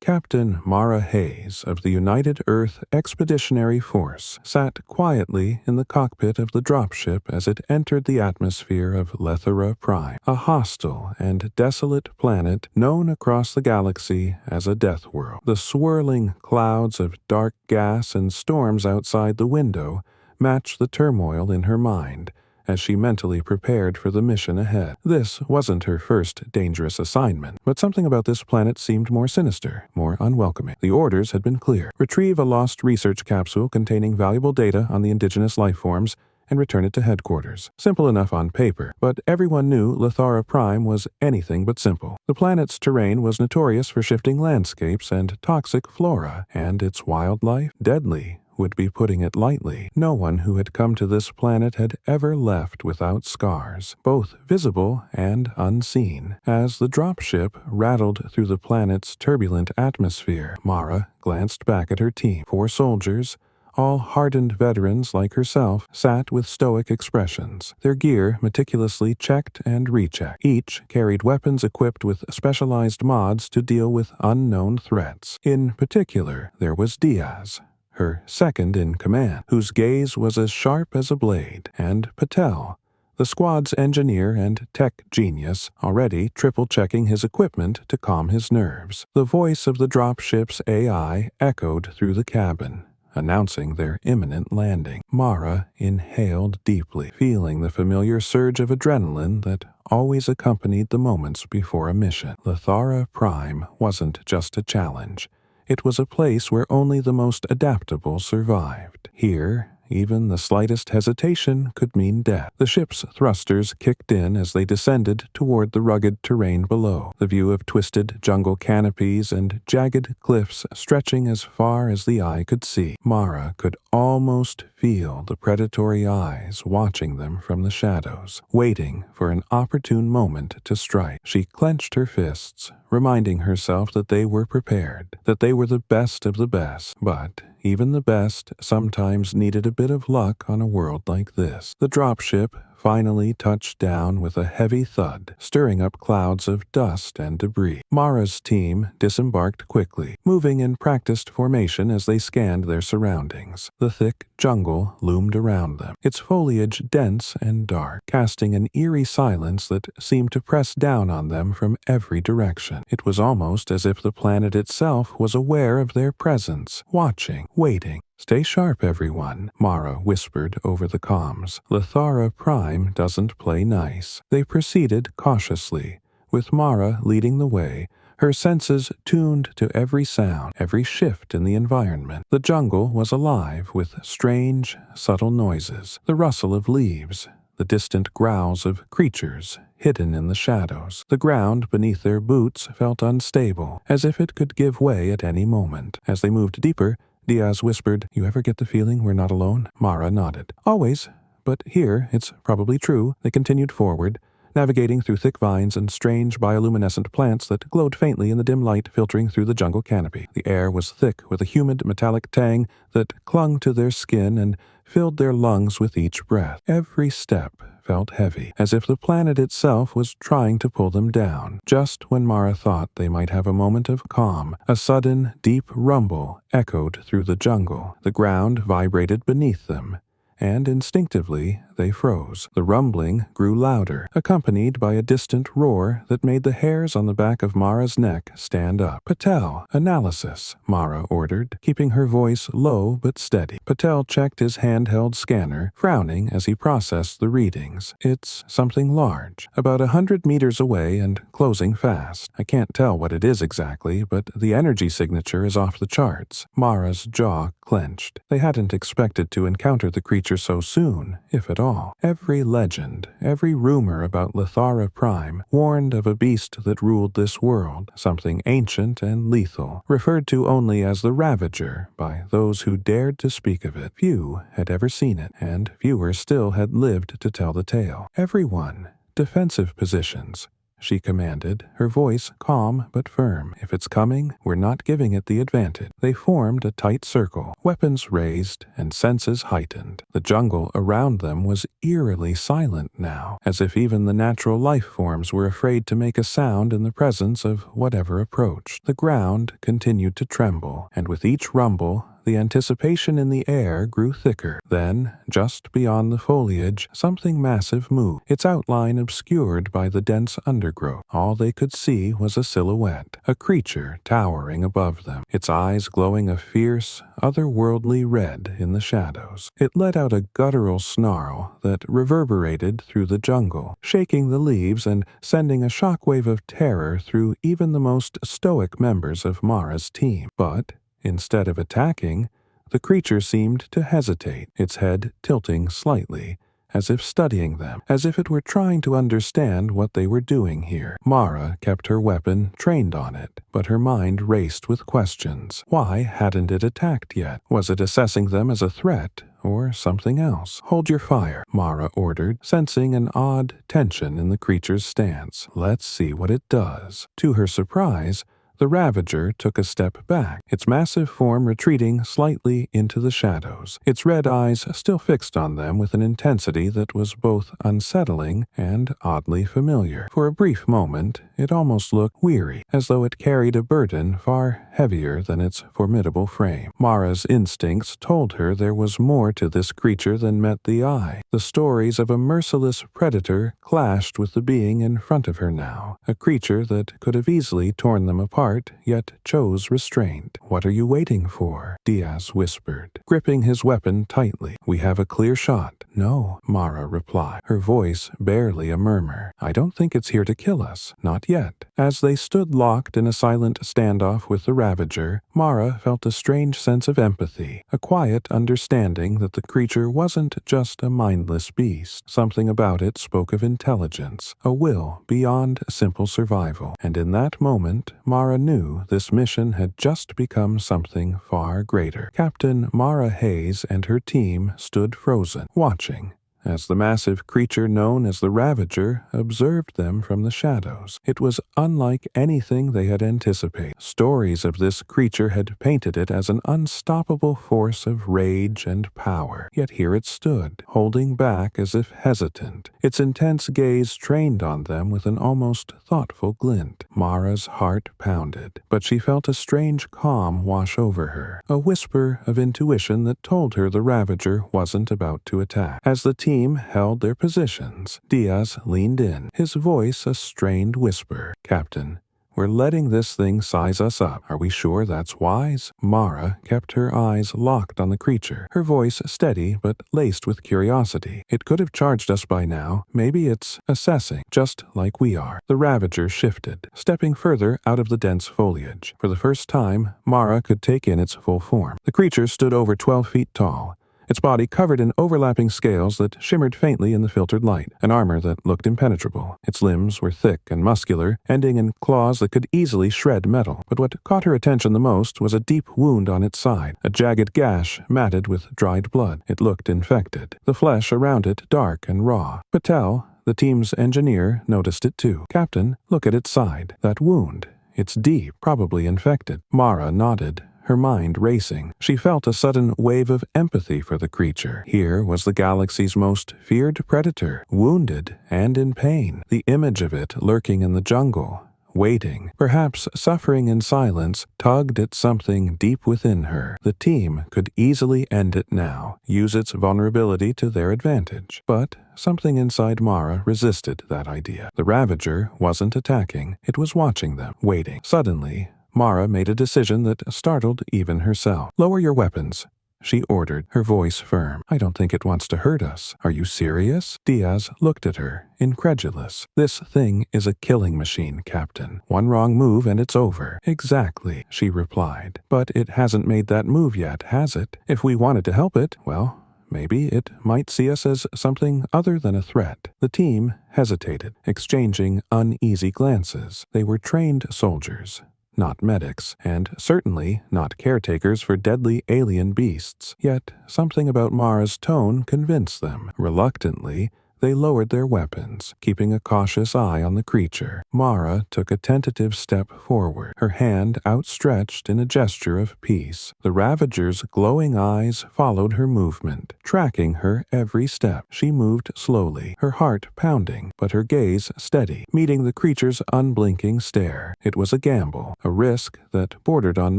Captain Mara Hayes of the United Earth Expeditionary Force sat quietly in the cockpit of the dropship as it entered the atmosphere of Lethera Prime, a hostile and desolate planet known across the galaxy as a death world. The swirling clouds of dark gas and storms outside the window matched the turmoil in her mind as she mentally prepared for the mission ahead. This wasn't her first dangerous assignment, but something about this planet seemed more sinister, more unwelcoming. The orders had been clear. Retrieve a lost research capsule containing valuable data on the indigenous life forms and return it to headquarters. Simple enough on paper, but everyone knew Lethera Prime was anything but simple. The planet's terrain was notorious for shifting landscapes and toxic flora, and its wildlife deadly would be putting it lightly. No one who had come to this planet had ever left without scars, both visible and unseen. As the dropship rattled through the planet's turbulent atmosphere, Mara glanced back at her team. 4 soldiers, all hardened veterans like herself, sat with stoic expressions, their gear meticulously checked and rechecked. Each carried weapons equipped with specialized mods to deal with unknown threats. In particular, there was Diaz, her second in command, whose gaze was as sharp as a blade, and Patel, the squad's engineer and tech genius, already triple-checking his equipment to calm his nerves. The voice of the dropship's AI echoed through the cabin, announcing their imminent landing. Mara inhaled deeply, feeling the familiar surge of adrenaline that always accompanied the moments before a mission. Lethera Prime wasn't just a challenge. It was a place where only the most adaptable survived. Here, even the slightest hesitation could mean death. The ship's thrusters kicked in as they descended toward the rugged terrain below, the view of twisted jungle canopies and jagged cliffs stretching as far as the eye could see. Mara could almost feel the predatory eyes watching them from the shadows, waiting for an opportune moment to strike. She clenched her fists, reminding herself that they were prepared, that they were the best of the best. But even the best sometimes needed a bit of luck on a world like this. The dropship finally touched down with a heavy thud, stirring up clouds of dust and debris. Mara's team disembarked quickly, moving in practiced formation as they scanned their surroundings. The thick jungle loomed around them, its foliage dense and dark, casting an eerie silence that seemed to press down on them from every direction. It was almost as if the planet itself was aware of their presence, watching, waiting. "Stay sharp, everyone," Mara whispered over the comms. "Lethera Prime doesn't play nice." They proceeded cautiously, with Mara leading the way, her senses tuned to every sound, every shift in the environment. The jungle was alive with strange, subtle noises, the rustle of leaves, the distant growls of creatures hidden in the shadows. The ground beneath their boots felt unstable, as if it could give way at any moment. As they moved deeper, Diaz whispered, "You ever get the feeling we're not alone?" Mara nodded. "Always, but here it's probably true." They continued forward, navigating through thick vines and strange bioluminescent plants that glowed faintly in the dim light filtering through the jungle canopy. The air was thick with a humid metallic tang that clung to their skin and filled their lungs with each breath. Every step felt heavy, as if the planet itself was trying to pull them down. Just when Mara thought they might have a moment of calm, a sudden, deep rumble echoed through the jungle. The ground vibrated beneath them, and instinctively they froze. The rumbling grew louder, accompanied by a distant roar that made the hairs on the back of Mara's neck stand up. "Patel, analysis," Mara ordered, keeping her voice low but steady. Patel checked his handheld scanner, frowning as he processed the readings. "It's something large, about 100 meters away and closing fast. I can't tell what it is exactly, but the energy signature is off the charts." Mara's jaw clenched. They hadn't expected to encounter the creature so soon, if at all. Every legend, every rumor about Lethera Prime warned of a beast that ruled this world, something ancient and lethal, referred to only as the Ravager by those who dared to speak of it. Few had ever seen it, and fewer still had lived to tell the tale. Everyone, defensive positions, she commanded, her voice calm but firm. "If it's coming, we're not giving it the advantage." They formed a tight circle, weapons raised and senses heightened. The jungle around them was eerily silent now, as if even the natural life forms were afraid to make a sound in the presence of whatever approached. The ground continued to tremble, and with each rumble, the anticipation in the air grew thicker. Then, just beyond the foliage, something massive moved, its outline obscured by the dense undergrowth. All they could see was a silhouette, a creature towering above them, its eyes glowing a fierce, otherworldly red in the shadows. It let out a guttural snarl that reverberated through the jungle, shaking the leaves and sending a shockwave of terror through even the most stoic members of Mara's team. But instead of attacking, the creature seemed to hesitate, its head tilting slightly, as if studying them, as if it were trying to understand what they were doing here. Mara kept her weapon trained on it, but her mind raced with questions. Why hadn't it attacked yet? Was it assessing them as a threat, or something else? "Hold your fire," Mara ordered, sensing an odd tension in the creature's stance. "Let's see what it does." To her surprise, the Ravager took a step back, its massive form retreating slightly into the shadows, its red eyes still fixed on them with an intensity that was both unsettling and oddly familiar. For a brief moment, it almost looked weary, as though it carried a burden far heavier than its formidable frame. Mara's instincts told her there was more to this creature than met the eye. The stories of a merciless predator clashed with the being in front of her now, a creature that could have easily torn them apart, yet chose restraint. "What are you waiting for?" Diaz whispered, gripping his weapon tightly. "We have a clear shot." "No," Mara replied, her voice barely a murmur. "I don't think it's here to kill us. Not yet." As they stood locked in a silent standoff with the Ravager, Mara felt a strange sense of empathy, a quiet understanding that the creature wasn't just a mindless beast. Something about it spoke of intelligence, a will beyond simple survival. And in that moment, Mara knew this mission had just become something far greater. Captain Mara Hayes and her team stood frozen, watching, as the massive creature known as the Ravager observed them from the shadows. It was unlike anything they had anticipated. Stories of this creature had painted it as an unstoppable force of rage and power. Yet here it stood, holding back as if hesitant, its intense gaze trained on them with an almost thoughtful glint. Mara's heart pounded, but she felt a strange calm wash over her, a whisper of intuition that told her the Ravager wasn't about to attack. As the team held their positions, Diaz leaned in, his voice a strained whisper. "Captain, we're letting this thing size us up. Are we sure that's wise?" Mara kept her eyes locked on the creature, her voice steady but laced with curiosity. "It could have charged us by now. Maybe it's assessing, just like we are." The Ravager shifted, stepping further out of the dense foliage. For the first time, Mara could take in its full form. The creature stood over 12 feet tall, its body covered in overlapping scales that shimmered faintly in the filtered light, an armor that looked impenetrable. Its limbs were thick and muscular, ending in claws that could easily shred metal. But what caught her attention the most was a deep wound on its side, a jagged gash matted with dried blood. It looked infected, the flesh around it dark and raw. Patel, the team's engineer, noticed it too. "Captain, look at its side. That wound. It's deep, probably infected." Mara nodded, her mind racing. She felt a sudden wave of empathy for the creature. Here was the galaxy's most feared predator, wounded and in pain. The image of it lurking in the jungle, waiting, perhaps suffering in silence, tugged at something deep within her. The team could easily end it now, use its vulnerability to their advantage. But something inside Mara resisted that idea. The Ravager wasn't attacking, it was watching them, waiting. Suddenly, Mara made a decision that startled even herself. "Lower your weapons," she ordered, her voice firm. "I don't think it wants to hurt us." "Are you serious?" Diaz looked at her, incredulous. "This thing is a killing machine, Captain. One wrong move and it's over." "Exactly," she replied. "But it hasn't made that move yet, has it? If we wanted to help it, well, maybe it might see us as something other than a threat." The team hesitated, exchanging uneasy glances. They were trained soldiers, not medics, and certainly not caretakers for deadly alien beasts. Yet something about Mara's tone convinced them. Reluctantly, They lowered their weapons, keeping a cautious eye on the creature. Mara took a tentative step forward, her hand outstretched in a gesture of peace. The Ravager's glowing eyes followed her movement, tracking her every step. She moved slowly, her heart pounding, but her gaze steady, meeting the creature's unblinking stare. It was a gamble, a risk that bordered on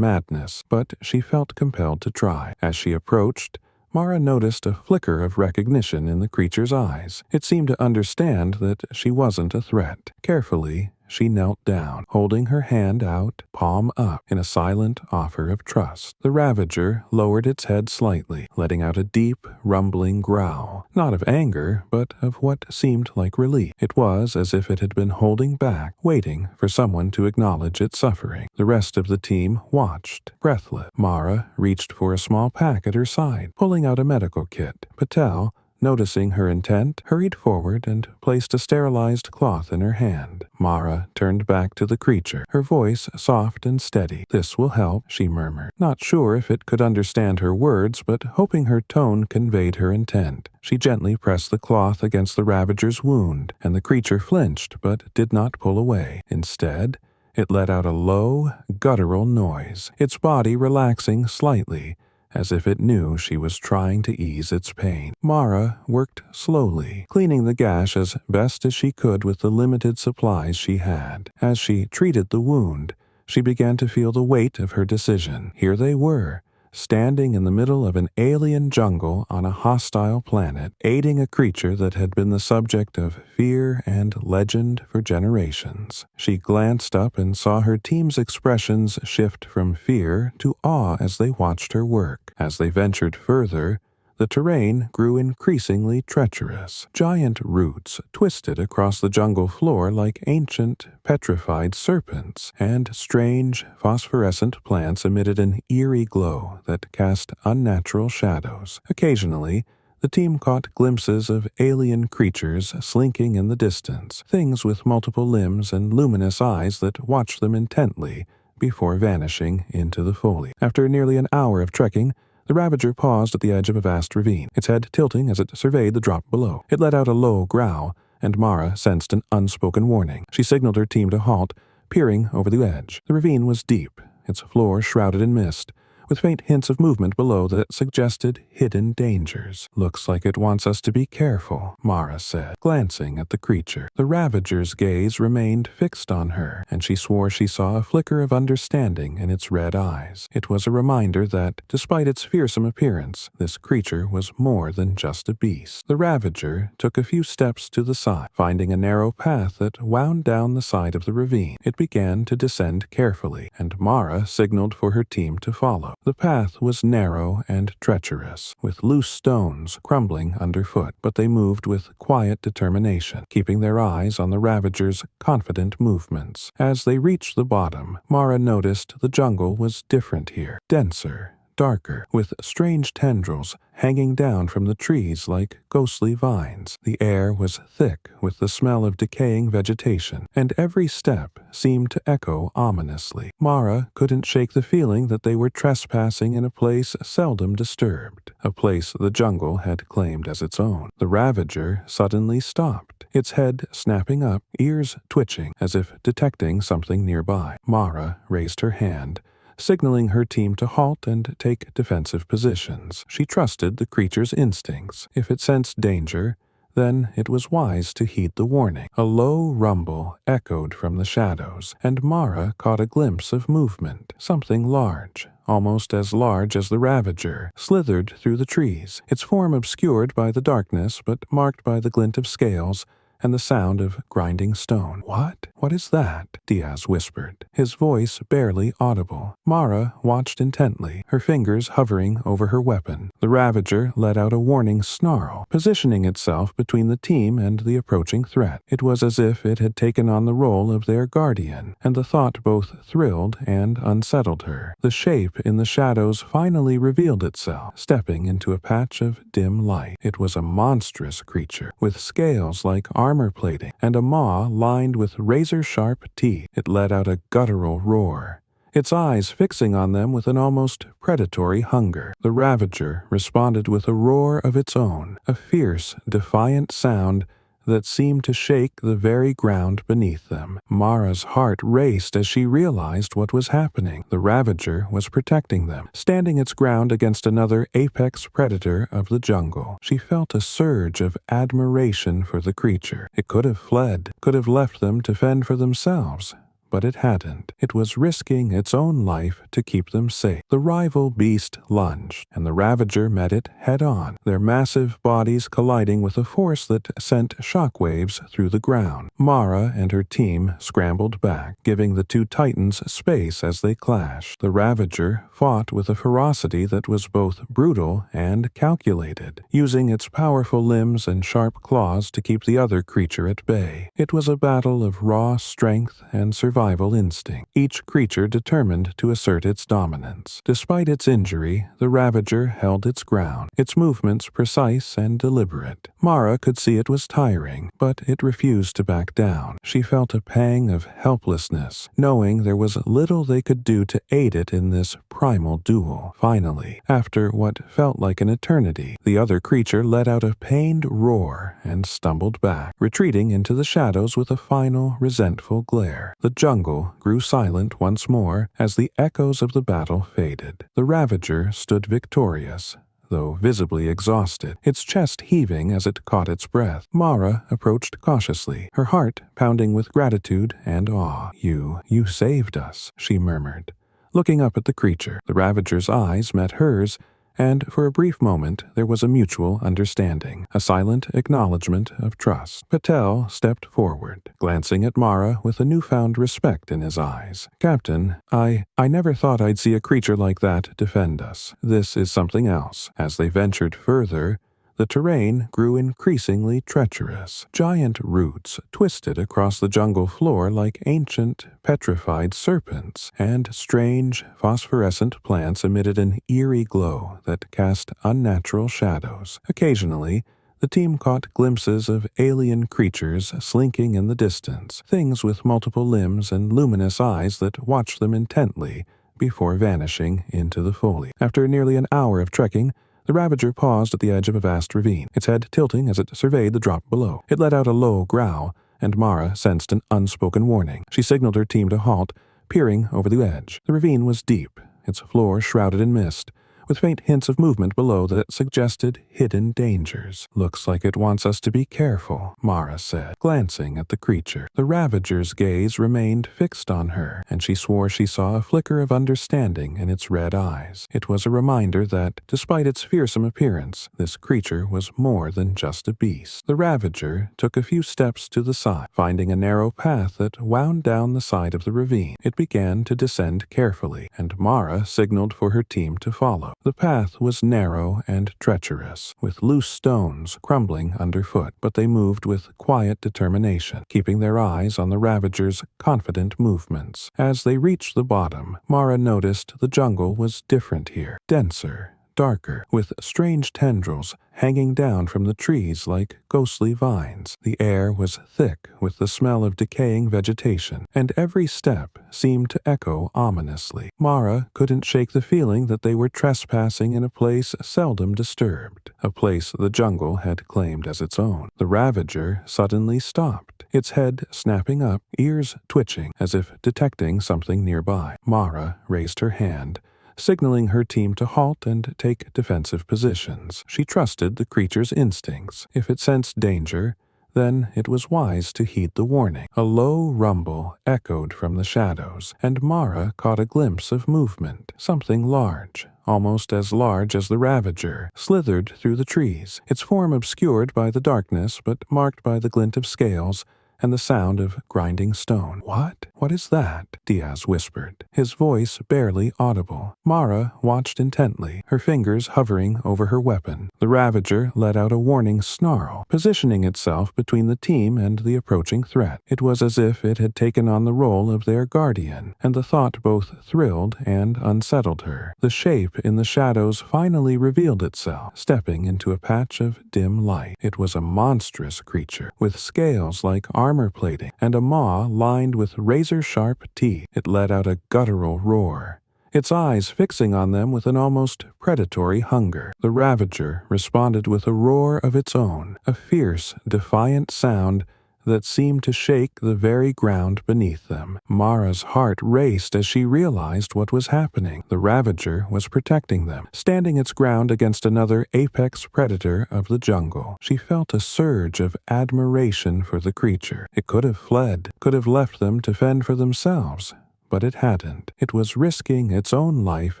madness, but she felt compelled to try. As she approached, Mara noticed a flicker of recognition in the creature's eyes. It seemed to understand that she wasn't a threat. Carefully, she knelt down, holding her hand out, palm up, in a silent offer of trust. The Ravager lowered its head slightly, letting out a deep, rumbling growl, not of anger, but of what seemed like relief. It was as if it had been holding back, waiting for someone to acknowledge its suffering. The rest of the team watched, breathless. Mara reached for a small pack at her side, pulling out a medical kit. Patel, noticing her intent, hurried forward and placed a sterilized cloth in her hand. Mara turned back to the creature, her voice soft and steady. "This will help," she murmured, not sure if it could understand her words, but hoping her tone conveyed her intent. She gently pressed the cloth against the Ravager's wound, and the creature flinched but did not pull away. Instead, it let out a low, guttural noise, its body relaxing slightly, as if it knew she was trying to ease its pain. Mara worked slowly, cleaning the gash as best as she could with the limited supplies she had. As she treated the wound, she began to feel the weight of her decision. Here they were, standing in the middle of an alien jungle on a hostile planet, aiding a creature that had been the subject of fear and legend for generations. She glanced up and saw her team's expressions shift from fear to awe as they watched her work. As they ventured further, the terrain grew increasingly treacherous. Giant roots twisted across the jungle floor like ancient, petrified serpents, and strange, phosphorescent plants emitted an eerie glow that cast unnatural shadows. Occasionally, the team caught glimpses of alien creatures slinking in the distance, things with multiple limbs and luminous eyes that watched them intently before vanishing into the foliage. After nearly an hour of trekking, the Ravager paused at the edge of a vast ravine, its head tilting as it surveyed the drop below. It let out a low growl, and Mara sensed an unspoken warning. She signaled her team to halt, peering over the edge. The ravine was deep, its floor shrouded in mist, with faint hints of movement below that suggested hidden dangers. "Looks like it wants us to be careful," Mara said, glancing at the creature. The Ravager's gaze remained fixed on her, and she swore she saw a flicker of understanding in its red eyes. It was a reminder that, despite its fearsome appearance, this creature was more than just a beast. The Ravager took a few steps to the side, finding a narrow path that wound down the side of the ravine. It began to descend carefully, and Mara signaled for her team to follow. The path was narrow and treacherous, with loose stones crumbling underfoot, but they moved with quiet determination, keeping their eyes on the Ravager's confident movements. As they reached the bottom, Mara noticed the jungle was different here, denser, darker, with strange tendrils hanging down from the trees like ghostly vines. The air was thick with the smell of decaying vegetation, and every step seemed to echo ominously. Mara couldn't shake the feeling that they were trespassing in a place seldom disturbed, a place the jungle had claimed as its own. The Ravager suddenly stopped, its head snapping up, ears twitching, as if detecting something nearby. Mara raised her hand, signaling her team to halt and take defensive positions. She trusted the creature's instincts. If it sensed danger, then it was wise to heed the warning. A low rumble echoed from the shadows, and Mara caught a glimpse of movement. Something large, almost as large as the Ravager, slithered through the trees, its form obscured by the darkness but marked by the glint of scales and the sound of grinding stone. "What? What is that?" Diaz whispered, his voice barely audible. Mara watched intently, her fingers hovering over her weapon. The Ravager let out a warning snarl, positioning itself between the team and the approaching threat. It was as if it had taken on the role of their guardian, and the thought both thrilled and unsettled her. The shape in the shadows finally revealed itself, stepping into a patch of dim light. It was a monstrous creature, with scales like armor plating and a maw lined with razor-sharp teeth. It let out a guttural roar, its eyes fixing on them with an almost predatory hunger. The Ravager responded with a roar of its own, a fierce, defiant sound that seemed to shake the very ground beneath them. Mara's heart raced as she realized what was happening. The Ravager was protecting them, standing its ground against another apex predator of the jungle. She felt a surge of admiration for the creature. It could have fled, could have left them to fend for themselves. But it hadn't. It was risking its own life to keep them safe. The rival beast lunged, and the Ravager met it head-on, their massive bodies colliding with a force that sent shockwaves through the ground. Mara and her team scrambled back, giving the two titans space as they clashed. The Ravager fought with a ferocity that was both brutal and calculated, using its powerful limbs and sharp claws to keep the other creature at bay. It was a battle of raw strength and survival instinct, each creature determined to assert its dominance. Despite its injury, the Ravager held its ground, its movements precise and deliberate. Mara could see it was tiring, but it refused to back down. She felt a pang of helplessness, knowing there was little they could do to aid it in this primal duel. Finally, after what felt like an eternity, the other creature let out a pained roar and stumbled back, retreating into the shadows with a final, resentful glare. The jungle grew silent once more as the echoes of the battle faded. The Ravager stood victorious, though visibly exhausted, its chest heaving as it caught its breath. Mara approached cautiously, her heart pounding with gratitude and awe. You saved us," she murmured, looking up at the creature. The Ravager's eyes met hers, and for a brief moment there was a mutual understanding, a silent acknowledgement of trust. Patel stepped forward, glancing at Mara with a newfound respect in his eyes. "Captain, I never thought I'd see a creature like that defend us. This is something else." As they ventured further, the terrain grew increasingly treacherous. Giant roots twisted across the jungle floor like ancient, petrified serpents, and strange, phosphorescent plants emitted an eerie glow that cast unnatural shadows. Occasionally, the team caught glimpses of alien creatures slinking in the distance, things with multiple limbs and luminous eyes that watched them intently before vanishing into the foliage. After nearly an hour of trekking, the Ravager paused at the edge of a vast ravine, its head tilting as it surveyed the drop below. It let out a low growl, and Mara sensed an unspoken warning. She signaled her team to halt, peering over the edge. The ravine was deep, its floor shrouded in mist, with faint hints of movement below that suggested hidden dangers. "Looks like it wants us to be careful," Mara said, glancing at the creature. The Ravager's gaze remained fixed on her, and she swore she saw a flicker of understanding in its red eyes. It was a reminder that, despite its fearsome appearance, this creature was more than just a beast. The Ravager took a few steps to the side, finding a narrow path that wound down the side of the ravine. It began to descend carefully, and Mara signaled for her team to follow. The path was narrow and treacherous, with loose stones crumbling underfoot, but they moved with quiet determination, keeping their eyes on the Ravager's confident movements. As they reached the bottom, Mara noticed the jungle was different here, denser, darker, with strange tendrils hanging down from the trees like ghostly vines. The air was thick with the smell of decaying vegetation, and every step seemed to echo ominously. Mara couldn't shake the feeling that they were trespassing in a place seldom disturbed, a place the jungle had claimed as its own. The Ravager suddenly stopped, its head snapping up, ears twitching as if detecting something nearby. Mara raised her hand, signaling her team to halt and take defensive positions. She trusted the creature's instincts. If it sensed danger, then it was wise to heed the warning. A low rumble echoed from the shadows, and Mara caught a glimpse of movement. Something large, almost as large as the Ravager, slithered through the trees, its form obscured by the darkness but marked by the glint of scales and the sound of grinding stone. What is that?" Diaz whispered, his voice barely audible. Mara watched intently, her fingers hovering over her weapon. The Ravager let out a warning snarl, positioning itself between the team and the approaching threat. It was as if it had taken on the role of their guardian, and the thought both thrilled and unsettled her. The shape in the shadows finally revealed itself, stepping into a patch of dim light. It was a monstrous creature, with scales like arms armor plating and a maw lined with razor-sharp teeth. It let out a guttural roar, its eyes fixing on them with an almost predatory hunger. The Ravager responded with a roar of its own, a fierce, defiant sound that seemed to shake the very ground beneath them. Mara's heart raced as she realized what was happening. The Ravager was protecting them, standing its ground against another apex predator of the jungle. She felt a surge of admiration for the creature. It could have fled, could have left them to fend for themselves. But it hadn't. It was risking its own life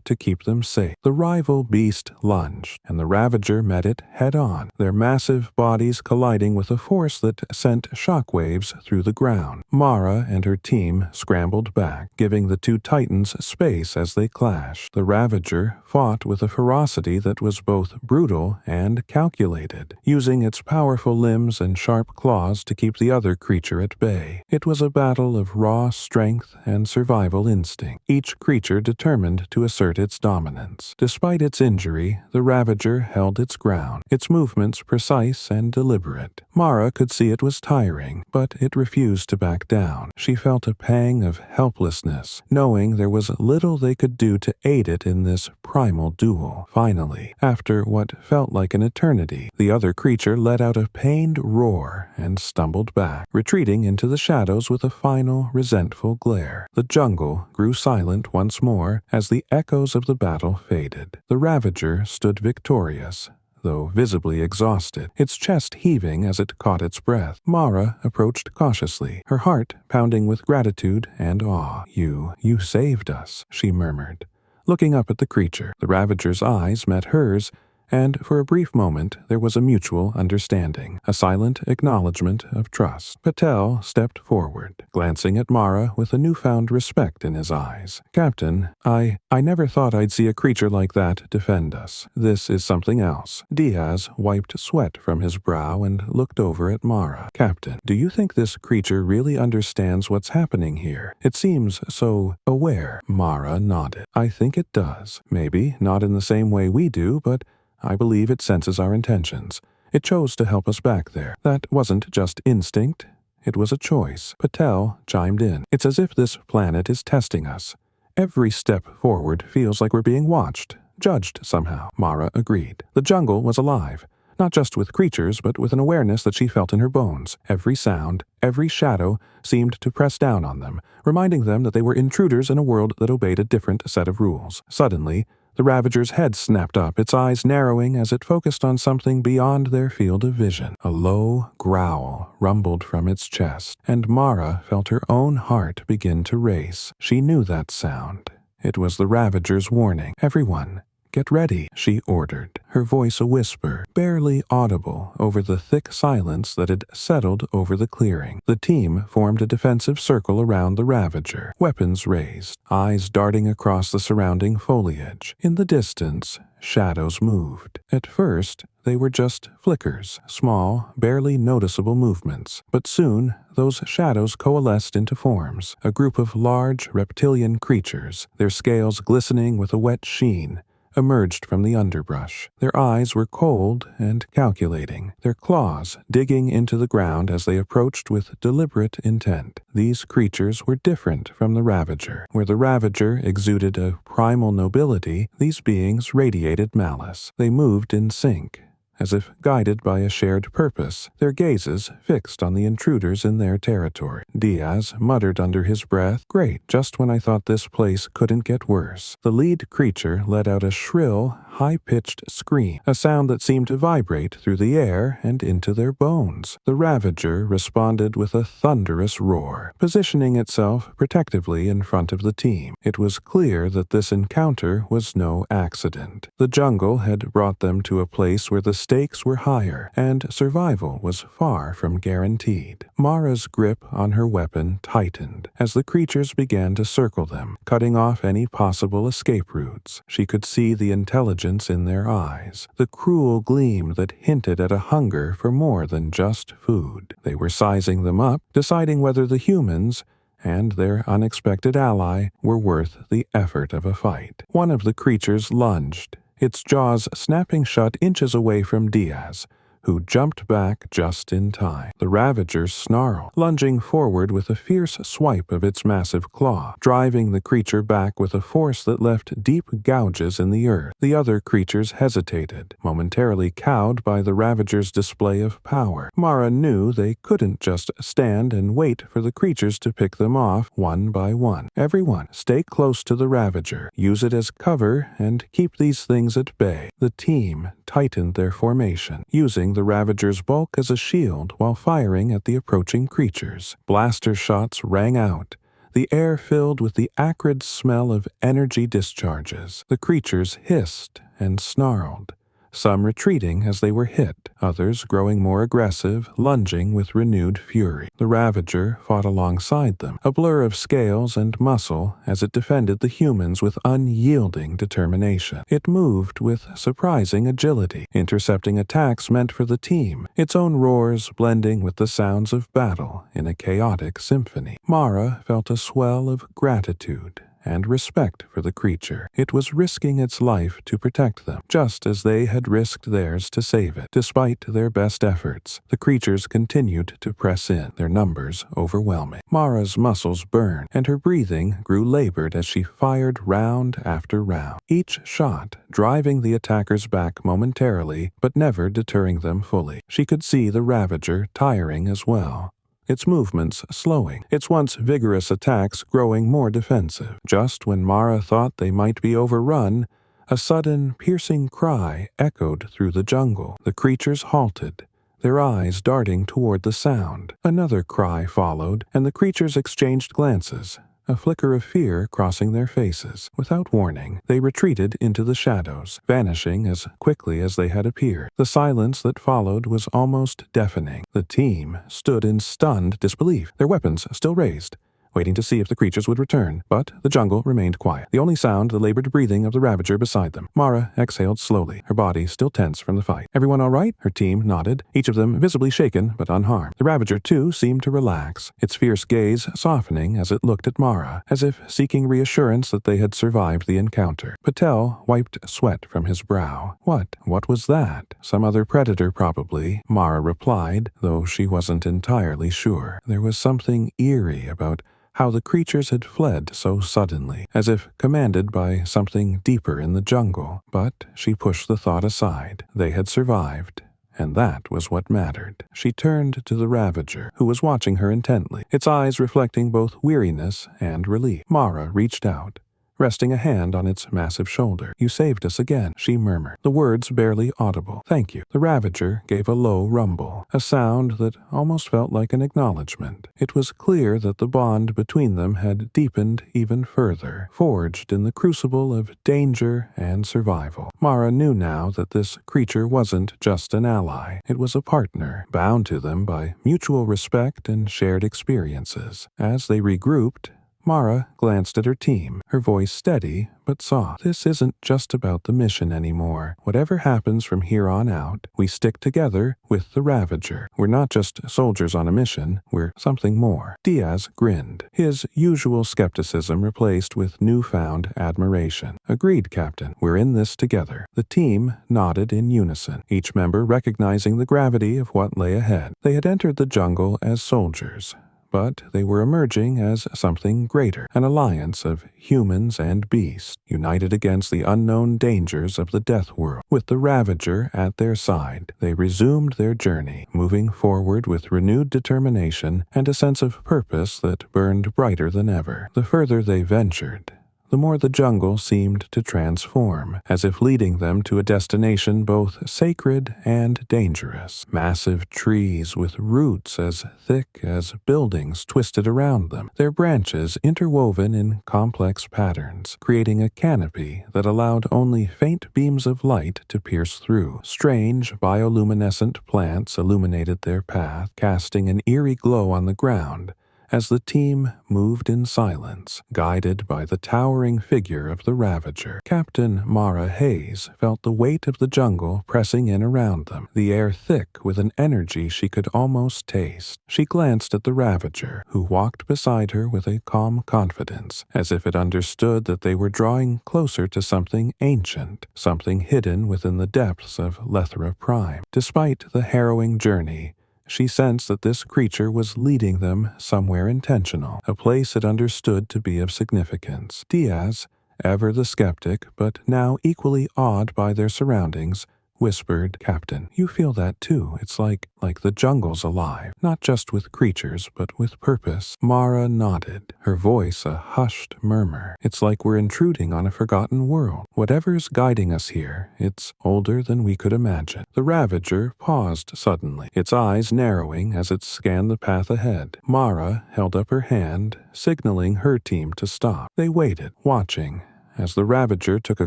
to keep them safe. The rival beast lunged, and the Ravager met it head-on, their massive bodies colliding with a force that sent shockwaves through the ground. Mara and her team scrambled back, giving the two titans space as they clashed. The Ravager fought with a ferocity that was both brutal and calculated, using its powerful limbs and sharp claws to keep the other creature at bay. It was a battle of raw strength and survival instinct, each creature determined to assert its dominance. Despite its injury, the Ravager held its ground, its movements precise and deliberate. Mara could see it was tiring, but it refused to back down. She felt a pang of helplessness, knowing there was little they could do to aid it in this primal duel. Finally, after what felt like an eternity, the other creature let out a pained roar and stumbled back, retreating into the shadows with a final, resentful glare. The jungle grew silent once more as the echoes of the battle faded. The Ravager stood victorious, though visibly exhausted, its chest heaving as it caught its breath. Mara approached cautiously, her heart pounding with gratitude and awe. You saved us," she murmured, looking up at the creature. The Ravager's eyes met hers, and for a brief moment there was a mutual understanding, a silent acknowledgement of trust. Patel stepped forward, glancing at Mara with a newfound respect in his eyes. "Captain, I never thought I'd see a creature like that defend us. This is something else." Diaz wiped sweat from his brow and looked over at Mara. "Captain, do you think this creature really understands what's happening here? It seems so aware." Mara nodded. "I think it does. Maybe not in the same way we do, but I believe it senses our intentions. It chose to help us back there. That wasn't just instinct, it was a choice." Patel chimed in. "It's as if this planet is testing us. Every step forward feels like we're being watched, judged somehow." Mara agreed. The jungle was alive, not just with creatures, but with an awareness that she felt in her bones. Every sound, every shadow seemed to press down on them, reminding them that they were intruders in a world that obeyed a different set of rules. Suddenly, the Ravager's head snapped up, its eyes narrowing as it focused on something beyond their field of vision. A low growl rumbled from its chest, and Mara felt her own heart begin to race. She knew that sound. It was the Ravager's warning. "Everyone, get ready," she ordered, her voice a whisper, barely audible over the thick silence that had settled over the clearing. The team formed a defensive circle around the Ravager, weapons raised, eyes darting across the surrounding foliage. In the distance, shadows moved. At first, they were just flickers, small, barely noticeable movements. But soon, those shadows coalesced into forms, a group of large reptilian creatures, their scales glistening with a wet sheen, emerged from the underbrush. Their eyes were cold and calculating, their claws digging into the ground as they approached with deliberate intent. These creatures were different from the Ravager. Where the Ravager exuded a primal nobility, these beings radiated malice. They moved in sync, as if guided by a shared purpose, their gazes fixed on the intruders in their territory. Diaz muttered under his breath, "Great, just when I thought this place couldn't get worse." The lead creature let out a shrill, high-pitched scream, a sound that seemed to vibrate through the air and into their bones. The Ravager responded with a thunderous roar, positioning itself protectively in front of the team. It was clear that this encounter was no accident. The jungle had brought them to a place where the stakes were higher, and survival was far from guaranteed. Mara's grip on her weapon tightened as the creatures began to circle them, cutting off any possible escape routes. She could see the intelligence in their eyes, the cruel gleam that hinted at a hunger for more than just food. They were sizing them up, deciding whether the humans and their unexpected ally were worth the effort of a fight. One of the creatures lunged, its jaws snapping shut inches away from Diaz, who jumped back just in time. The Ravager snarled, lunging forward with a fierce swipe of its massive claw, driving the creature back with a force that left deep gouges in the earth. The other creatures hesitated, momentarily cowed by the Ravager's display of power. Mara knew they couldn't just stand and wait for the creatures to pick them off one by one. Everyone, stay close to the Ravager, use it as cover, and keep these things at bay. The team tightened their formation, using the Ravager's bulk as a shield while firing at the approaching creatures. Blaster shots rang out, the air filled with the acrid smell of energy discharges. The creatures hissed and snarled, some retreating as they were hit, others growing more aggressive, lunging with renewed fury. The Ravager fought alongside them, a blur of scales and muscle as it defended the humans with unyielding determination. It moved with surprising agility, intercepting attacks meant for the team, its own roars blending with the sounds of battle in a chaotic symphony. Mara felt a swell of gratitude and respect for the creature. It was risking its life to protect them, just as they had risked theirs to save it. Despite their best efforts, the creatures continued to press in, their numbers overwhelming. Mara's muscles burned, and her breathing grew labored as she fired round after round, each shot driving the attackers back momentarily, but never deterring them fully. She could see the Ravager tiring as well, its movements slowing, its once vigorous attacks growing more defensive. Just when Mara thought they might be overrun, a sudden, piercing cry echoed through the jungle. The creatures halted, their eyes darting toward the sound. Another cry followed, and the creatures exchanged glances, a flicker of fear crossing their faces. Without warning, they retreated into the shadows, vanishing as quickly as they had appeared. The silence that followed was almost deafening. The team stood in stunned disbelief, their weapons still raised, waiting to see if the creatures would return, but the jungle remained quiet. The only sound, the labored breathing of the Ravager beside them. Mara exhaled slowly, her body still tense from the fight. Everyone all right? Her team nodded, each of them visibly shaken but unharmed. The Ravager, too, seemed to relax, its fierce gaze softening as it looked at Mara, as if seeking reassurance that they had survived the encounter. Patel wiped sweat from his brow. What was that? Some other predator, probably, Mara replied, though she wasn't entirely sure. There was something eerie about how the creatures had fled so suddenly, as if commanded by something deeper in the jungle. But she pushed the thought aside. They had survived, and that was what mattered. She turned to the Ravager, who was watching her intently, its eyes reflecting both weariness and relief. Mara reached out, resting a hand on its massive shoulder. "You saved us again," she murmured, the words barely audible. "Thank you." The Ravager gave a low rumble, a sound that almost felt like an acknowledgement. It was clear that the bond between them had deepened even further, forged in the crucible of danger and survival. Mara knew now that this creature wasn't just an ally. It was a partner, bound to them by mutual respect and shared experiences. As they regrouped, Mara glanced at her team, her voice steady but soft. "This isn't just about the mission anymore. Whatever happens from here on out, we stick together with the Ravager. We're not just soldiers on a mission, we're something more." Diaz grinned, his usual skepticism replaced with newfound admiration. "Agreed, Captain. We're in this together." The team nodded in unison, each member recognizing the gravity of what lay ahead. They had entered the jungle as soldiers, but they were emerging as something greater, an alliance of humans and beasts, united against the unknown dangers of the death world. With the Ravager at their side, they resumed their journey, moving forward with renewed determination and a sense of purpose that burned brighter than ever. The further they ventured, the more the jungle seemed to transform, as if leading them to a destination both sacred and dangerous. Massive trees with roots as thick as buildings twisted around them, their branches interwoven in complex patterns, creating a canopy that allowed only faint beams of light to pierce through. Strange bioluminescent plants illuminated their path, casting an eerie glow on the ground, as the team moved in silence, guided by the towering figure of the Ravager. Captain Mara Hayes felt the weight of the jungle pressing in around them, the air thick with an energy she could almost taste. She glanced at the Ravager, who walked beside her with a calm confidence, as if it understood that they were drawing closer to something ancient, something hidden within the depths of Lethra Prime. Despite the harrowing journey, she sensed that this creature was leading them somewhere intentional, a place it understood to be of significance. Diaz, ever the skeptic, but now equally awed by their surroundings, whispered, "Captain, you feel that too. It's like the jungle's alive, not just with creatures, but with purpose." Mara nodded, her voice a hushed murmur. "It's like we're intruding on a forgotten world. Whatever's guiding us here, it's older than we could imagine." The Ravager paused suddenly, its eyes narrowing as it scanned the path ahead. Mara held up her hand, signaling her team to stop. They waited, watching, as the Ravager took a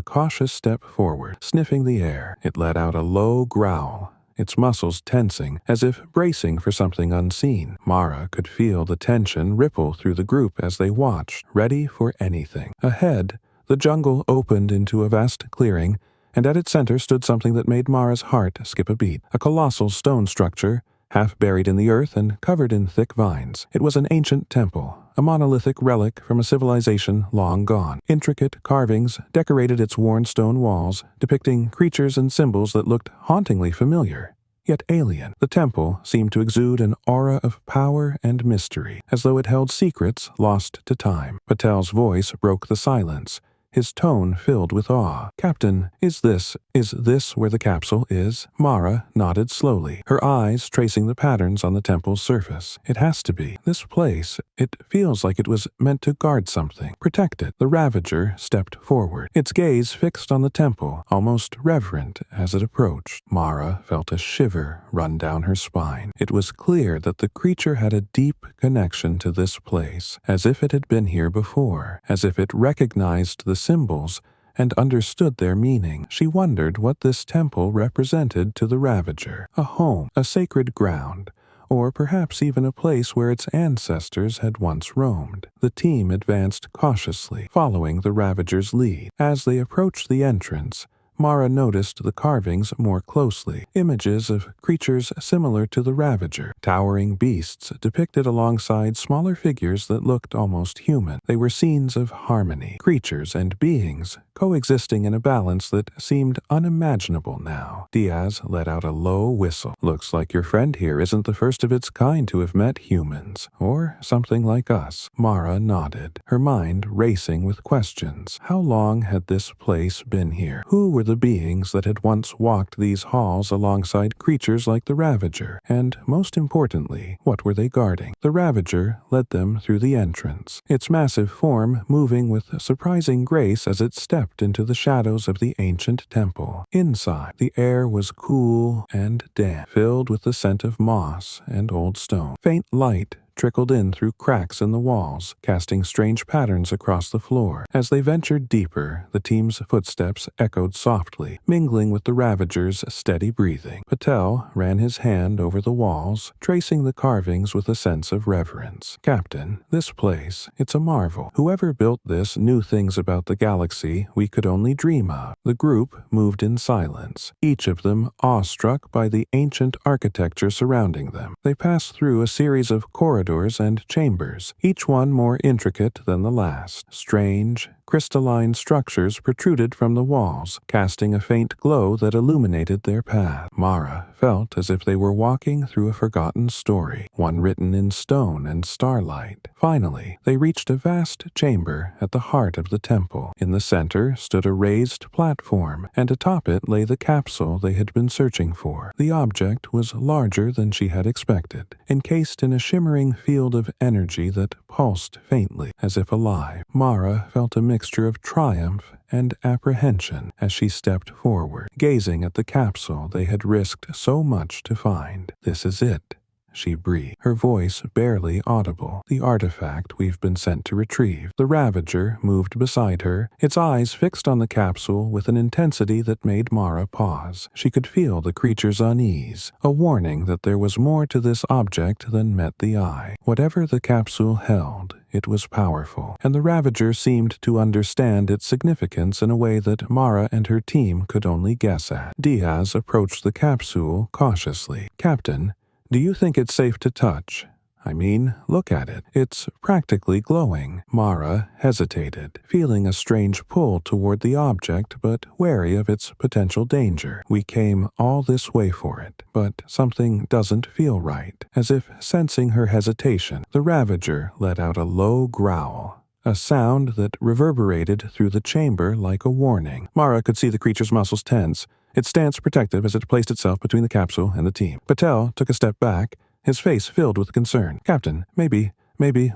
cautious step forward, sniffing the air. It let out a low growl, its muscles tensing, as if bracing for something unseen. Mara could feel the tension ripple through the group as they watched, ready for anything. Ahead, the jungle opened into a vast clearing, and at its center stood something that made Mara's heart skip a beat. A colossal stone structure, half buried in the earth and covered in thick vines. It was an ancient temple, a monolithic relic from a civilization long gone. Intricate carvings decorated its worn stone walls, depicting creatures and symbols that looked hauntingly familiar, yet alien. The temple seemed to exude an aura of power and mystery, as though it held secrets lost to time. Patel's voice broke the silence, his tone filled with awe. "Captain, is this where the capsule is?" Mara nodded slowly, her eyes tracing the patterns on the temple's surface. "It has to be. This place, it feels like it was meant to guard something, protect it." The Ravager stepped forward, its gaze fixed on the temple, almost reverent as it approached. Mara felt a shiver run down her spine. It was clear that the creature had a deep connection to this place, as if it had been here before, as if it recognized the symbols and understood their meaning. She wondered what this temple represented to the Ravager. A home, a sacred ground, or perhaps even a place where its ancestors had once roamed. The team advanced cautiously, following the Ravager's lead. As they approached the entrance, Mara noticed the carvings more closely, images of creatures similar to the Ravager, towering beasts depicted alongside smaller figures that looked almost human. They were scenes of harmony, creatures and beings coexisting in a balance that seemed unimaginable now. Diaz let out a low whistle. "Looks like your friend here isn't the first of its kind to have met humans, or something like us." Mara nodded, her mind racing with questions. How long had this place been here? Who were the beings that had once walked these halls alongside creatures like the Ravager? And most importantly, what were they guarding? The Ravager led them through the entrance, its massive form moving with surprising grace as it stepped into the shadows of the ancient temple. Inside, the air was cool and damp, filled with the scent of moss and old stone. Faint light trickled in through cracks in the walls, casting strange patterns across the floor. As they ventured deeper, the team's footsteps echoed softly, mingling with the Ravager's steady breathing. Patel ran his hand over the walls, tracing the carvings with a sense of reverence. "Captain, this place, it's a marvel. Whoever built this knew things about the galaxy we could only dream of." The group moved in silence, each of them awestruck by the ancient architecture surrounding them. They passed through a series of corridors and chambers, each one more intricate than the last. Strange, crystalline structures protruded from the walls, casting a faint glow that illuminated their path. Mara felt as if they were walking through a forgotten story, one written in stone and starlight. Finally, they reached a vast chamber at the heart of the temple. In the center stood a raised platform, and atop it lay the capsule they had been searching for. The object was larger than she had expected, encased in a shimmering field of energy that pulsed faintly, as if alive. Mara felt a mixture of triumph and apprehension as she stepped forward, gazing at the capsule they had risked so much to find. "This is it," she breathed, her voice barely audible. "The artifact we've been sent to retrieve." The Ravager moved beside her, its eyes fixed on the capsule with an intensity that made Mara pause. She could feel the creature's unease, a warning that there was more to this object than met the eye. Whatever the capsule held, it was powerful, and the Ravager seemed to understand its significance in a way that Mara and her team could only guess at. Diaz approached the capsule cautiously. "Captain, do you think it's safe to touch? I mean, look at it. It's practically glowing." Mara hesitated, feeling a strange pull toward the object but wary of its potential danger. "We came all this way for it, but something doesn't feel right." As if sensing her hesitation, the Ravager let out a low growl, a sound that reverberated through the chamber like a warning. Mara could see the creature's muscles tense, its stance protective as it placed itself between the capsule and the team. Patel took a step back, his face filled with concern. "Captain, maybe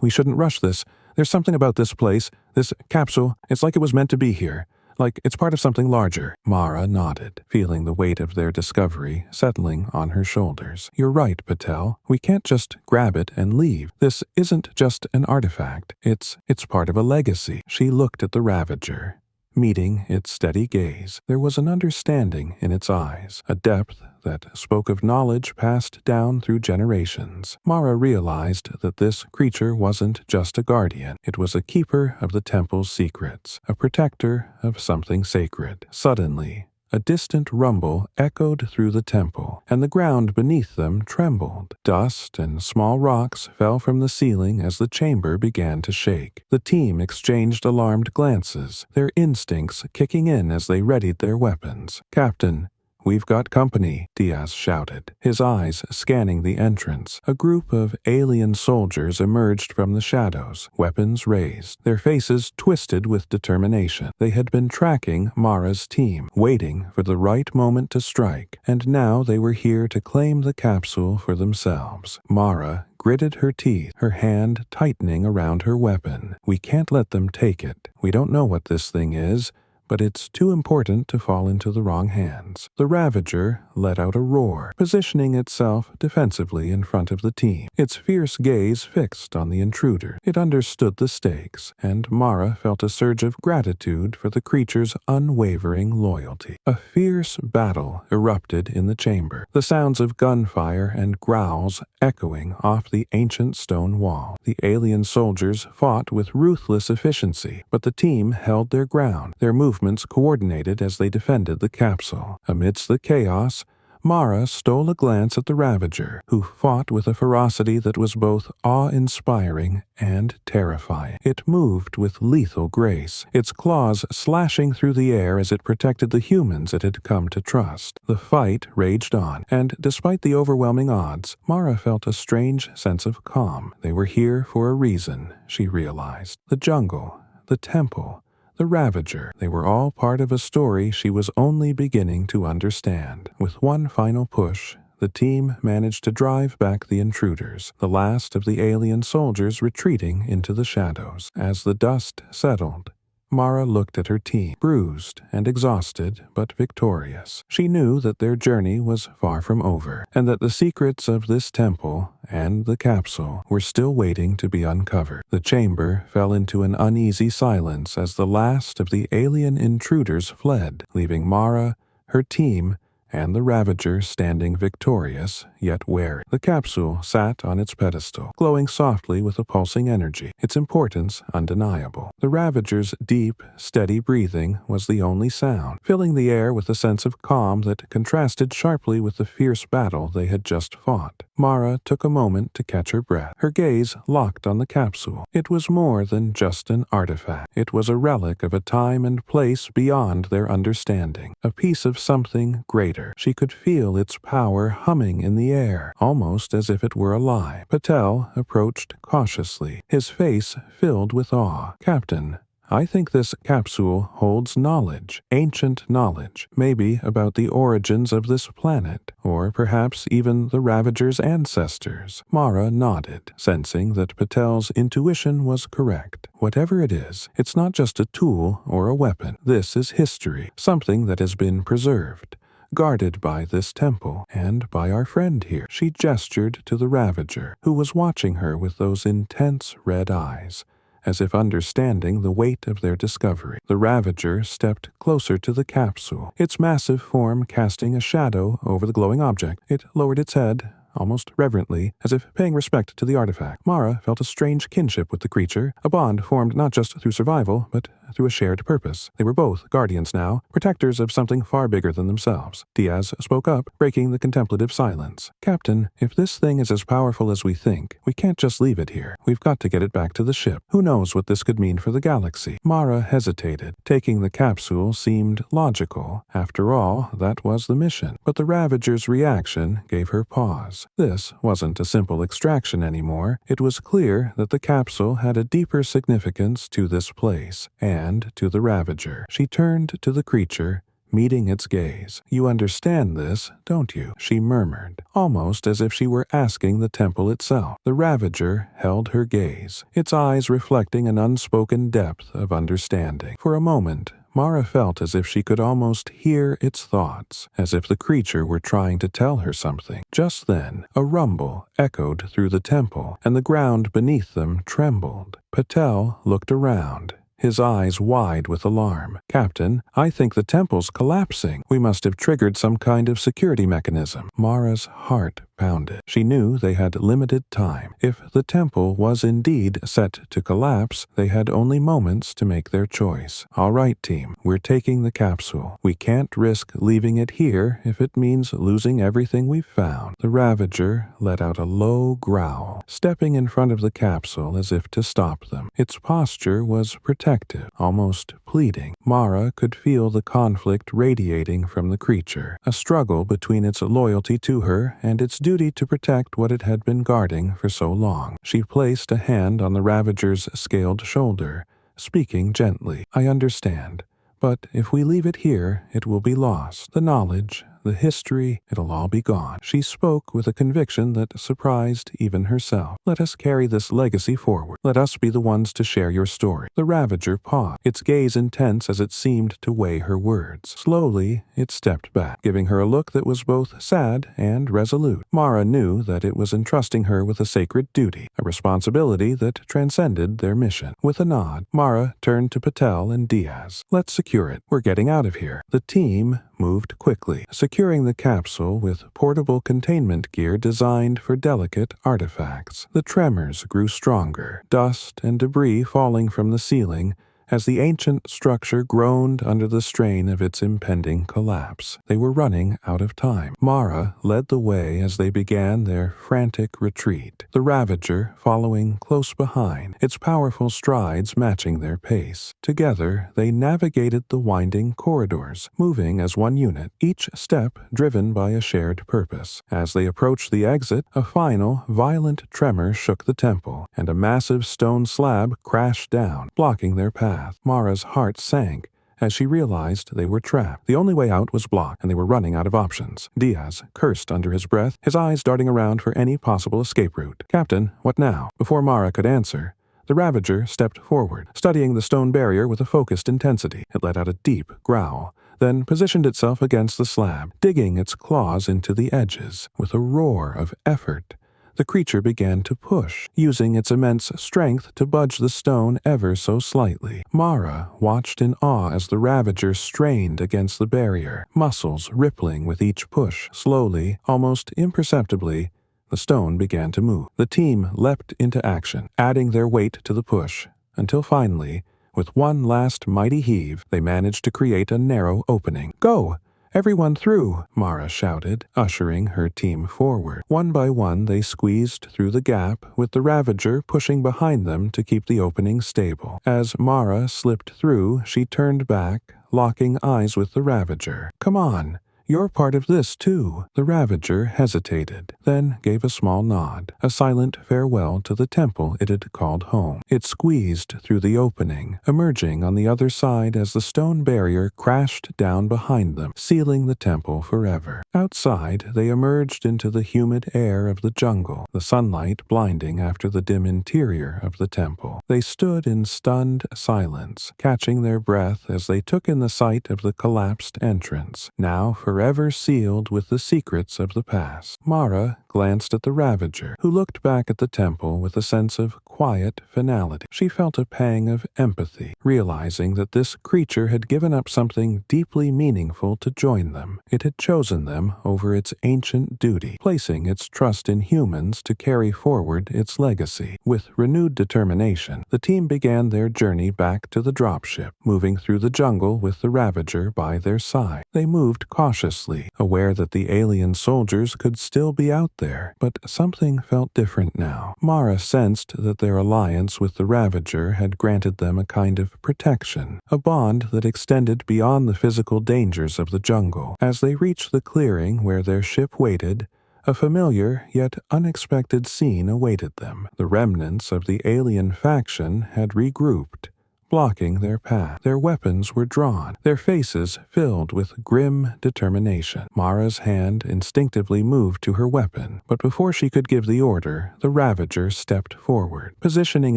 we shouldn't rush this. There's something about this place, this capsule, it's like it was meant to be here. Like it's part of something larger." Mara nodded, feeling the weight of their discovery settling on her shoulders. "You're right, Patel. We can't just grab it and leave. This isn't just an artifact. It's part of a legacy." She looked at the Ravager. Meeting its steady gaze, there was an understanding in its eyes, a depth that spoke of knowledge passed down through generations. Mara realized that this creature wasn't just a guardian. It was a keeper of the temple's secrets, a protector of something sacred. Suddenly, a distant rumble echoed through the temple, and the ground beneath them trembled. Dust and small rocks fell from the ceiling as the chamber began to shake. The team exchanged alarmed glances, their instincts kicking in as they readied their weapons. "Captain, we've got company," Diaz shouted, his eyes scanning the entrance. A group of alien soldiers emerged from the shadows, weapons raised, their faces twisted with determination. They had been tracking Mara's team, waiting for the right moment to strike, and now they were here to claim the capsule for themselves. Mara gritted her teeth, her hand tightening around her weapon. "We can't let them take it. We don't know what this thing is, but it's too important to fall into the wrong hands." The Ravager let out a roar, positioning itself defensively in front of the team, its fierce gaze fixed on the intruder. It understood the stakes, and Mara felt a surge of gratitude for the creature's unwavering loyalty. A fierce battle erupted in the chamber, the sounds of gunfire and growls echoing off the ancient stone wall. The alien soldiers fought with ruthless efficiency, but the team held their ground, their movements coordinated as they defended the capsule. Amidst the chaos, Mara stole a glance at the Ravager, who fought with a ferocity that was both awe-inspiring and terrifying. It moved with lethal grace, its claws slashing through the air as it protected the humans it had come to trust. The fight raged on, and despite the overwhelming odds, Mara felt a strange sense of calm. They were here for a reason, she realized. The jungle, the temple, the Ravager, they were all part of a story she was only beginning to understand. With one final push, the team managed to drive back the intruders, the last of the alien soldiers retreating into the shadows. As the dust settled, Mara looked at her team, bruised and exhausted but victorious. She knew that their journey was far from over, and that the secrets of this temple and the capsule were still waiting to be uncovered. The chamber fell into an uneasy silence as the last of the alien intruders fled, leaving Mara, her team, and the Ravager standing victorious, yet wary. The capsule sat on its pedestal, glowing softly with a pulsing energy, its importance undeniable. The Ravager's deep, steady breathing was the only sound, filling the air with a sense of calm that contrasted sharply with the fierce battle they had just fought. Mara took a moment to catch her breath, her gaze locked on the capsule. It was more than just an artifact. It was a relic of a time and place beyond their understanding, a piece of something greater. She could feel its power humming in the air, almost as if it were alive. Patel approached cautiously, his face filled with awe. "Captain, I think this capsule holds knowledge, ancient knowledge, maybe about the origins of this planet, or perhaps even the Ravager's ancestors." Mara nodded, sensing that Patel's intuition was correct. Whatever it is, it's not just a tool or a weapon. This is history, something that has been preserved, guarded by this temple, and by our friend here." She gestured to the Ravager, who was watching her with those intense red eyes, as if understanding the weight of their discovery. The Ravager stepped closer to the capsule, its massive form casting a shadow over the glowing object. It lowered its head, almost reverently, as if paying respect to the artifact. Mara felt a strange kinship with the creature, a bond formed not just through survival, but through a shared purpose. They were both guardians now, protectors of something far bigger than themselves. Diaz spoke up, breaking the contemplative silence. "Captain, if this thing is as powerful as we think, we can't just leave it here. We've got to get it back to the ship. Who knows what this could mean for the galaxy?" Mara hesitated. Taking the capsule seemed logical. After all, that was the mission. But the Ravager's reaction gave her pause. This wasn't a simple extraction anymore. It was clear that the capsule had a deeper significance to this place, and to the Ravager. She turned to the creature, meeting its gaze. "You understand this, don't you?" she murmured, almost as if she were asking the temple itself. The Ravager held her gaze, its eyes reflecting an unspoken depth of understanding. For a moment, Mara felt as if she could almost hear its thoughts, as if the creature were trying to tell her something. Just then, a rumble echoed through the temple, and the ground beneath them trembled. Patel looked around, his eyes wide with alarm. "Captain, I think the temple's collapsing. We must have triggered some kind of security mechanism." Mara's heart pounded. She knew they had limited time. If the temple was indeed set to collapse, they had only moments to make their choice. "All right, team, we're taking the capsule. We can't risk leaving it here if it means losing everything we've found." The Ravager let out a low growl, stepping in front of the capsule as if to stop them. Its posture was protective, almost pleading. Mara could feel the conflict radiating from the creature, a struggle between its loyalty to her and its duty to protect what it had been guarding for so long. She placed a hand on the Ravager's scaled shoulder, speaking gently. "I understand, but if we leave it here, it will be lost. The knowledge, the history, it'll all be gone." She spoke with a conviction that surprised even herself. "Let us carry this legacy forward. Let us be the ones to share your story." The Ravager paused, its gaze intense as it seemed to weigh her words. Slowly, it stepped back, giving her a look that was both sad and resolute. Mara knew that it was entrusting her with a sacred duty, a responsibility that transcended their mission. With a nod, Mara turned to Patel and Diaz. "Let's secure it. We're getting out of here." The team moved quickly, securing the capsule with portable containment gear designed for delicate artifacts. The tremors grew stronger, dust and debris falling from the ceiling as the ancient structure groaned under the strain of its impending collapse. They were running out of time. Mara led the way as they began their frantic retreat, the Ravager following close behind, its powerful strides matching their pace. Together, they navigated the winding corridors, moving as one unit, each step driven by a shared purpose. As they approached the exit, a final, violent tremor shook the temple, and a massive stone slab crashed down, blocking their path. Mara's heart sank as she realized they were trapped. The only way out was blocked, and they were running out of options. Diaz cursed under his breath, his eyes darting around for any possible escape route. "Captain, what now?" Before Mara could answer, the Ravager stepped forward, studying the stone barrier with a focused intensity. It let out a deep growl, then positioned itself against the slab, digging its claws into the edges. With a roar of effort, the creature began to push, using its immense strength to budge the stone ever so slightly. Mara watched in awe as the Ravager strained against the barrier, muscles rippling with each push. Slowly, almost imperceptibly, the stone began to move. The team leapt into action, adding their weight to the push, until finally, with one last mighty heave, they managed to create a narrow opening. "Go! Everyone through!" Mara shouted, ushering her team forward. One by one they squeezed through the gap, with the Ravager pushing behind them to keep the opening stable. As Mara slipped through, she turned back, locking eyes with the Ravager. "Come on! You're part of this, too." The Ravager hesitated, then gave a small nod, a silent farewell to the temple it had called home. It squeezed through the opening, emerging on the other side as the stone barrier crashed down behind them, sealing the temple forever. Outside, they emerged into the humid air of the jungle, the sunlight blinding after the dim interior of the temple. They stood in stunned silence, catching their breath as they took in the sight of the collapsed entrance, now forever forever sealed with the secrets of the past. Mara glanced at the Ravager, who looked back at the temple with a sense of quiet finality. She felt a pang of empathy, realizing that this creature had given up something deeply meaningful to join them. It had chosen them over its ancient duty, placing its trust in humans to carry forward its legacy. With renewed determination, the team began their journey back to the dropship, moving through the jungle with the Ravager by their side. They moved cautiously, aware that the alien soldiers could still be out there, but something felt different now. Mara sensed that their alliance with the Ravager had granted them a kind of protection, a bond that extended beyond the physical dangers of the jungle. As they reached the clearing where their ship waited, a familiar yet unexpected scene awaited them. The remnants of the alien faction had regrouped, blocking their path. Their weapons were drawn, their faces filled with grim determination. Mara's hand instinctively moved to her weapon, but before she could give the order, the Ravager stepped forward, positioning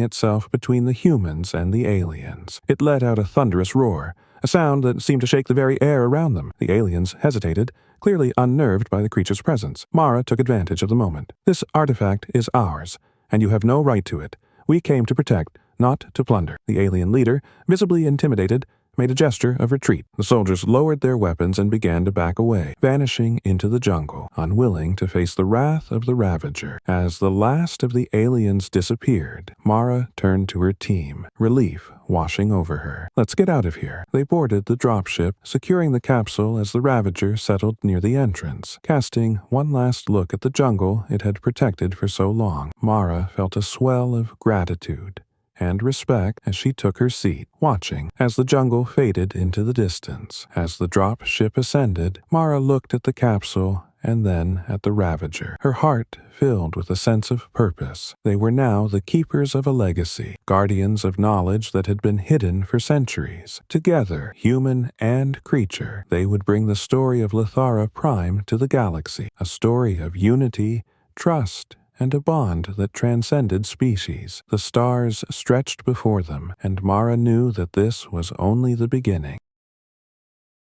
itself between the humans and the aliens. It let out a thunderous roar, a sound that seemed to shake the very air around them. The aliens hesitated, clearly unnerved by the creature's presence. Mara took advantage of the moment. "This artifact is ours, and you have no right to it. We came to protect, not to plunder." The alien leader, visibly intimidated, made a gesture of retreat. The soldiers lowered their weapons and began to back away, vanishing into the jungle, unwilling to face the wrath of the Ravager. As the last of the aliens disappeared, Mara turned to her team, relief washing over her. "Let's get out of here." They boarded the dropship, securing the capsule as the Ravager settled near the entrance. Casting one last look at the jungle it had protected for so long, Mara felt a swell of gratitude and respect as she took her seat, watching as the jungle faded into the distance. As the drop ship ascended, Mara looked at the capsule and then at the Ravager, her heart filled with a sense of purpose. They were now the keepers of a legacy, guardians of knowledge that had been hidden for centuries. Together, human and creature, they would bring the story of Lithara Prime to the galaxy, a story of unity, trust, and a bond that transcended species. The stars stretched before them, and Mara knew that this was only the beginning.